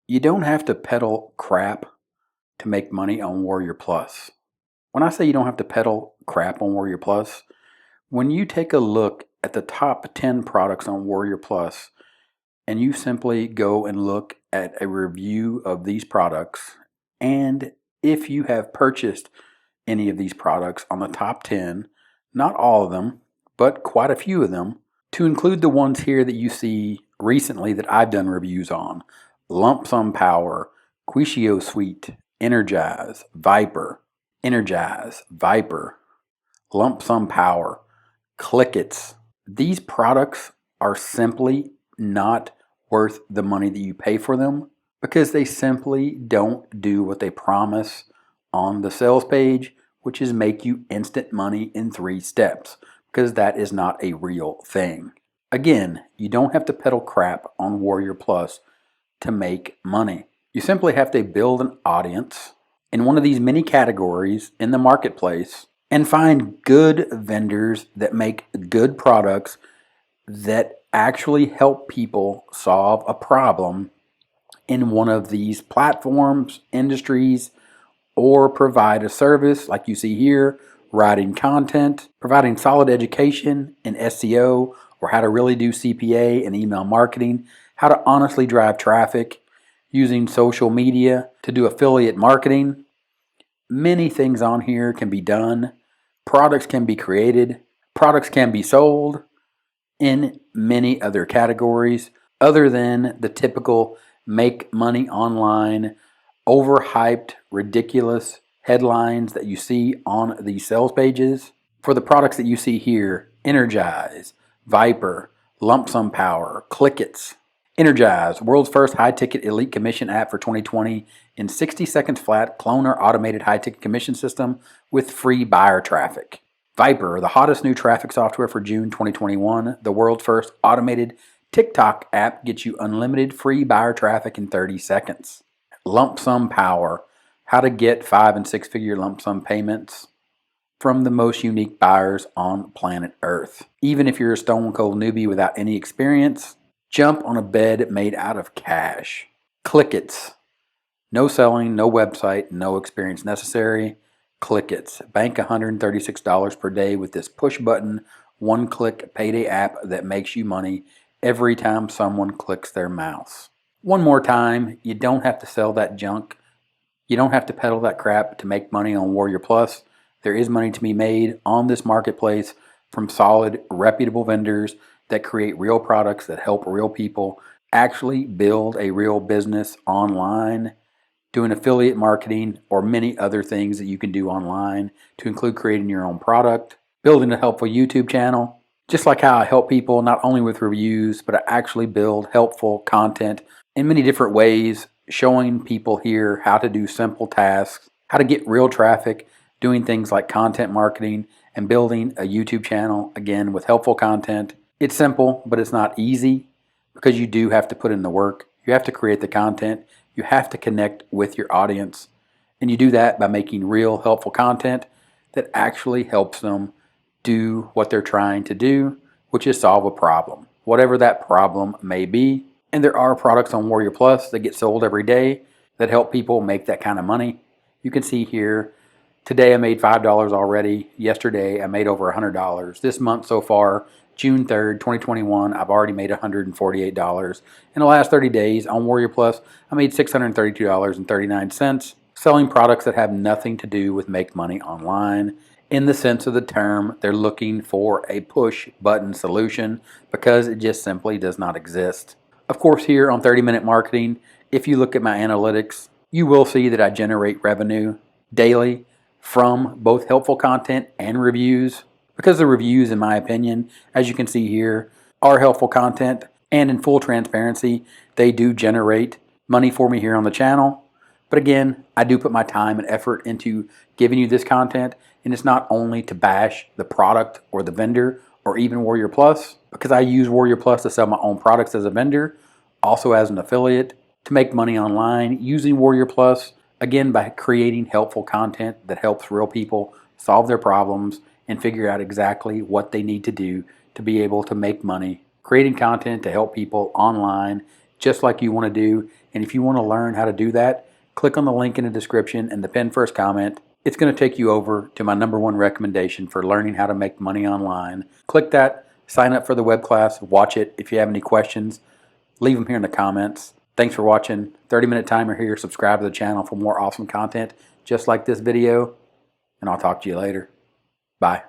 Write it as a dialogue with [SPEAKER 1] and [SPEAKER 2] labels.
[SPEAKER 1] You don't have to peddle crap to make money on Warrior Plus. When I say you don't have to peddle crap on Warrior Plus, when you take a look at the top 10 products on Warrior Plus and you simply go and look at a review of these products, and if you have purchased any of these products on the top 10, not all of them, but quite a few of them, to include the ones here that you see recently that I've done reviews on: Lump Sum Power, Quishio Suite, Energize, Viper, Lump Sum Power, Clickets. These products are simply not worth the money that you pay for them because they simply don't do what they promise on the sales page, which is make you instant money in 3 steps, because that is not a real thing. Again, you don't have to peddle crap on Warrior Plus to make money. You simply have to build an audience in one of these many categories in the marketplace and find good vendors that make good products that actually help people solve a problem in one of these platforms, industries, or provide a service like you see here: writing content, providing solid education in SEO, or how to really do CPA and email marketing, how to honestly drive traffic using social media to do affiliate marketing. Many things on here can be done. Products can be created. Products can be sold in many other categories other than the typical make money online, overhyped, ridiculous headlines that you see on these sales pages. For the products that you see here: Energize, Viper, Lump Sum Power, Clickets. Energize, world's first high-ticket elite commission app for 2020 in 60 seconds flat, cloner automated high-ticket commission system with free buyer traffic. Viper, the hottest new traffic software for June 2021, the world's first automated TikTok app, gets you unlimited free buyer traffic in 30 seconds. Lump Sum Power, how to get 5 and 6 figure lump sum payments from the most unique buyers on planet Earth. Even if you're a stone cold newbie without any experience, jump on a bed made out of cash. Clickets, no selling, no website, no experience necessary. Clickets, bank $136 per day with this push button, one-click payday app that makes you money every time someone clicks their mouse. One more time, you don't have to sell that junk. You don't have to peddle that crap to make money on Warrior Plus. There is money to be made on this marketplace from solid, reputable vendors that create real products that help real people actually build a real business online, doing affiliate marketing, or many other things that you can do online, to include creating your own product, building a helpful YouTube channel. Just like how I help people not only with reviews, but I actually build helpful content in many different ways, showing people here how to do simple tasks, how to get real traffic, doing things like content marketing, and building a YouTube channel, again, with helpful content. It's simple, but it's not easy, because you do have to put in the work. You have to create the content. You have to connect with your audience. And you do that by making real helpful content that actually helps them do what they're trying to do, which is solve a problem, whatever that problem may be. And there are products on Warrior Plus that get sold every day that help people make that kind of money. You can see here, today I made $5 already. Yesterday I made over $100. This month so far, June 3rd, 2021, I've already made $148. In the last 30 days on Warrior Plus, I made $632.39 selling products that have nothing to do with make money online. In the sense of the term, they're looking for a push button solution because it just simply does not exist. Of course, here on 30-Minute Marketing, if you look at my analytics, you will see that I generate revenue daily from both helpful content and reviews, because the reviews, in my opinion, as you can see here, are helpful content, and in full transparency, they do generate money for me here on the channel. But again, I do put my time and effort into giving you this content, and it's not only to bash the product or the vendor or even Warrior Plus, because I use Warrior Plus to sell my own products as a vendor, also as an affiliate, to make money online using Warrior Plus, again, by creating helpful content that helps real people solve their problems and figure out exactly what they need to do to be able to make money, creating content to help people online, just like you want to do And if you want to learn how to do that, click on the link in the description and the pinned first comment. It's going to take you over to my #1 recommendation for learning how to make money online. Click that, sign up for the web class, watch it. If you have any questions, leave them here in the comments. Thanks for watching. 30-minute timer here. Subscribe to the channel for more awesome content just like this video, and I'll talk to you later. Bye.